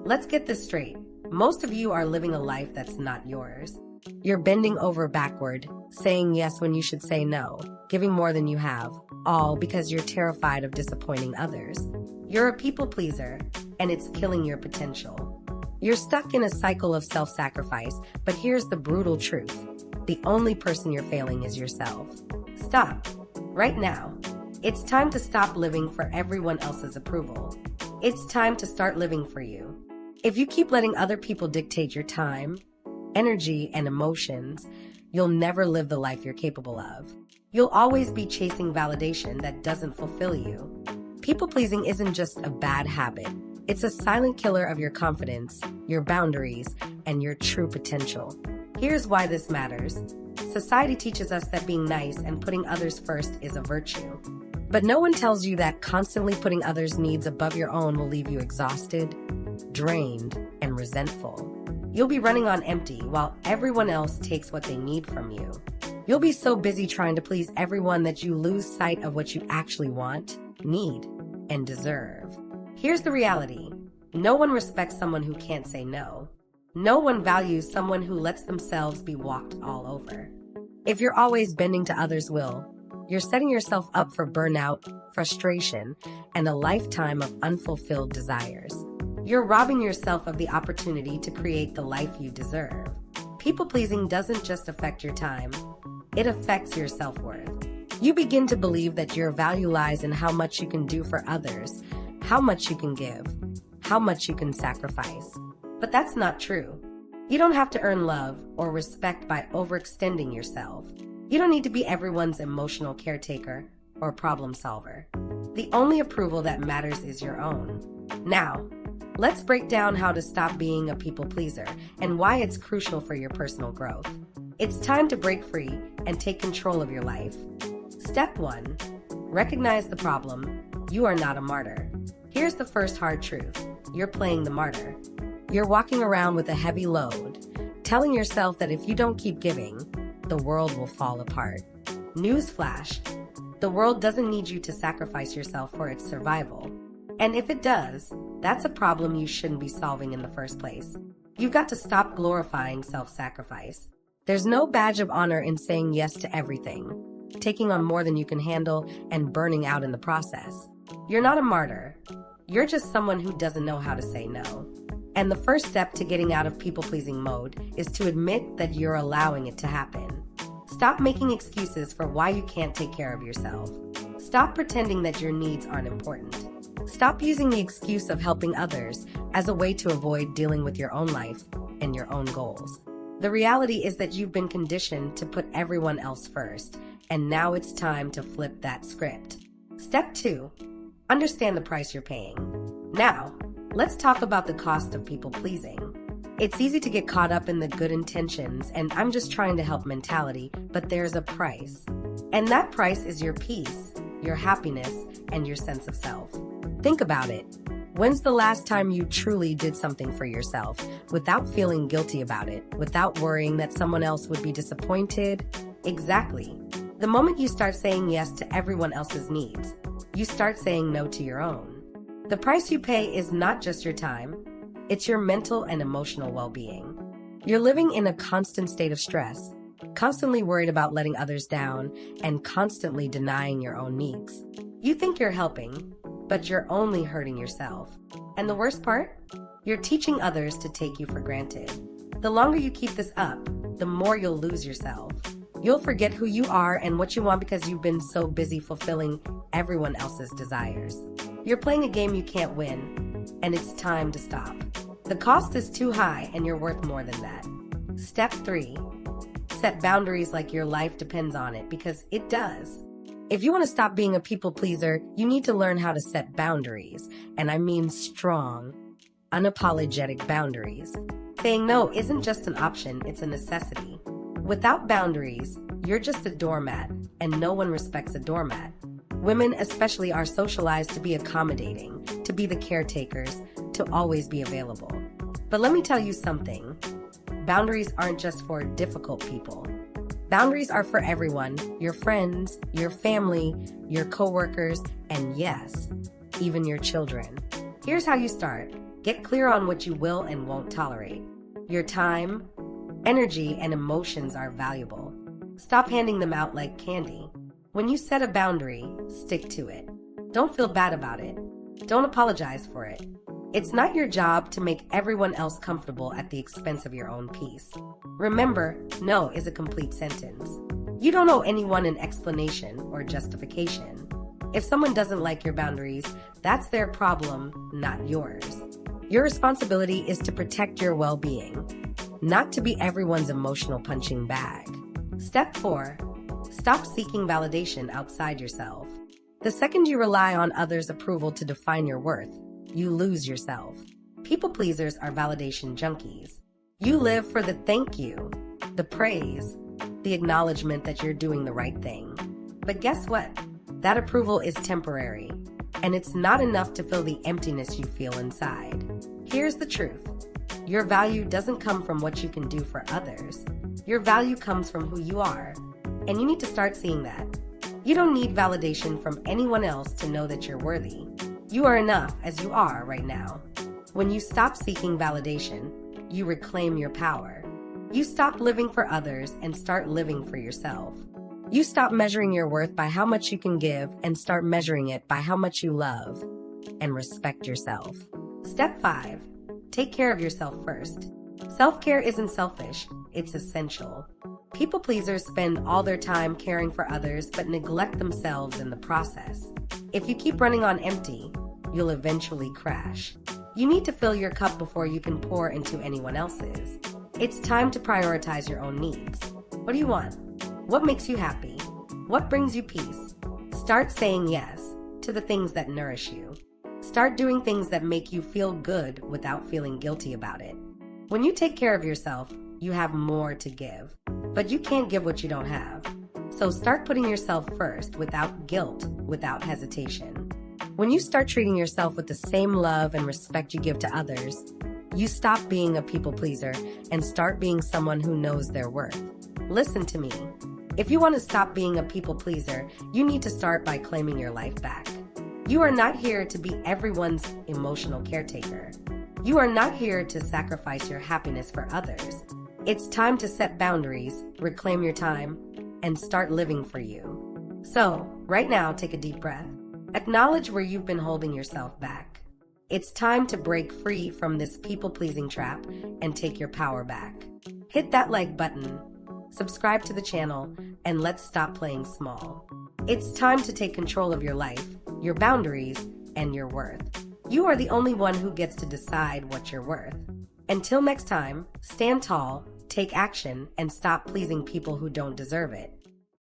Let's get this straight. Most of you are living a life that's not yours. You're bending over backward, saying yes when you should say no, giving more than you have, all because you're terrified of disappointing others. You're a people pleaser, and it's killing your potential. You're stuck in a cycle of self-sacrifice, but here's the brutal truth. The only person you're failing is yourself. Stop. Right now. It's time to stop living for everyone else's approval. It's time to start living for you. If you keep letting other people dictate your time, energy, and emotions, you'll never live the life you're capable of. You'll always be chasing validation that doesn't fulfill you. People-pleasing isn't just a bad habit. It's a silent killer of your confidence, your boundaries, and your true potential. Here's why this matters. Society teaches us that being nice and putting others first is a virtue. But no one tells you that constantly putting others' needs above your own will leave you exhausted, drained, and resentful. You'll be running on empty while everyone else takes what they need from you. You'll be so busy trying to please everyone that you lose sight of what you actually want, need, and deserve. Here's the reality. No one respects someone who can't say no. No one values someone who lets themselves be walked all over. If you're always bending to others' will, you're setting yourself up for burnout, frustration, and a lifetime of unfulfilled desires. You're robbing yourself of the opportunity to create the life you deserve. People-pleasing doesn't just affect your time, it affects your self-worth. You begin to believe that your value lies in how much you can do for others, how much you can give, how much you can sacrifice. But that's not true. You don't have to earn love or respect by overextending yourself. You don't need to be everyone's emotional caretaker or problem solver. The only approval that matters is your own. Now, let's break down how to stop being a people pleaser and why it's crucial for your personal growth. It's time to break free and take control of your life. Step 1. Recognize the problem. You are not a martyr. Here's the first hard truth. You're playing the martyr. You're walking around with a heavy load, telling yourself that if you don't keep giving, the world will fall apart. Newsflash. The world doesn't need you to sacrifice yourself for its survival. And if it does, that's a problem you shouldn't be solving in the first place. You've got to stop glorifying self-sacrifice. There's no badge of honor in saying yes to everything, taking on more than you can handle, and burning out in the process. You're not a martyr. You're just someone who doesn't know how to say no. And the first step to getting out of people-pleasing mode is to admit that you're allowing it to happen. Stop making excuses for why you can't take care of yourself. Stop pretending that your needs aren't important. Stop using the excuse of helping others as a way to avoid dealing with your own life and your own goals. The reality is that you've been conditioned to put everyone else first, and now it's time to flip that script. Step 2. Understand the price you're paying. Now, let's talk about the cost of people-pleasing. It's easy to get caught up in the good intentions and I'm just trying to help mentality, but there's a price. And that price is your peace, your happiness, and your sense of self. Think about it. When's the last time you truly did something for yourself without feeling guilty about it, without worrying that someone else would be disappointed? Exactly. The moment you start saying yes to everyone else's needs, you start saying no to your own. The price you pay is not just your time, it's your mental and emotional well-being. You're living in a constant state of stress, constantly worried about letting others down, and constantly denying your own needs. You think you're helping, but you're only hurting yourself. And the worst part? You're teaching others to take you for granted. The longer you keep this up, the more you'll lose yourself. You'll forget who you are and what you want because you've been so busy fulfilling everyone else's desires. You're playing a game you can't win, and it's time to stop. The cost is too high and you're worth more than that. Step 3. Set boundaries like your life depends on it, because it does. If you want to stop being a people pleaser, you need to learn how to set boundaries, and I mean strong, unapologetic boundaries. Saying no isn't just an option, it's a necessity. Without boundaries, you're just a doormat, and no one respects a doormat. Women especially are socialized to be accommodating, to be the caretakers, to always be available. But let me tell you something. Boundaries aren't just for difficult people. Boundaries are for everyone, your friends, your family, your coworkers, and yes, even your children. Here's how you start. Get clear on what you will and won't tolerate. Your time, energy, and emotions are valuable. Stop handing them out like candy. When you set a boundary, stick to it. Don't feel bad about it. Don't apologize for it. It's not your job to make everyone else comfortable at the expense of your own peace. Remember, no is a complete sentence. You don't owe anyone an explanation or justification. If someone doesn't like your boundaries, that's their problem, not yours. Your responsibility is to protect your well-being, not to be everyone's emotional punching bag. Step 4. Stop seeking validation outside yourself. The second you rely on others' approval to define your worth, you lose yourself. People pleasers are validation junkies. You live for the thank you, the praise, the acknowledgement that you're doing the right thing. But guess what? That approval is temporary, and it's not enough to fill the emptiness you feel inside. Here's the truth. Your value doesn't come from what you can do for others. Your value comes from who you are, and you need to start seeing that. You don't need validation from anyone else to know that you're worthy. You are enough as you are right now. When you stop seeking validation, you reclaim your power. You stop living for others and start living for yourself. You stop measuring your worth by how much you can give and start measuring it by how much you love and respect yourself. Step 5. Take care of yourself first. Self-care isn't selfish, it's essential. People pleasers spend all their time caring for others but neglect themselves in the process. If you keep running on empty, you'll eventually crash. You need to fill your cup before you can pour into anyone else's. It's time to prioritize your own needs. What do you want? What makes you happy? What brings you peace? Start saying yes to the things that nourish you. Start doing things that make you feel good without feeling guilty about it. When you take care of yourself, you have more to give, but you can't give what you don't have. So start putting yourself first without guilt, without hesitation. When you start treating yourself with the same love and respect you give to others, you stop being a people pleaser and start being someone who knows their worth. Listen to me. If you want to stop being a people pleaser, you need to start by claiming your life back. You are not here to be everyone's emotional caretaker. You are not here to sacrifice your happiness for others. It's time to set boundaries, reclaim your time, and start living for you. So, right now, take a deep breath. Acknowledge where you've been holding yourself back. It's time to break free from this people-pleasing trap and take your power back. Hit that like button, subscribe to the channel, and let's stop playing small. It's time to take control of your life, your boundaries, and your worth. You are the only one who gets to decide what you're worth. Until next time, stand tall, take action, and stop pleasing people who don't deserve it.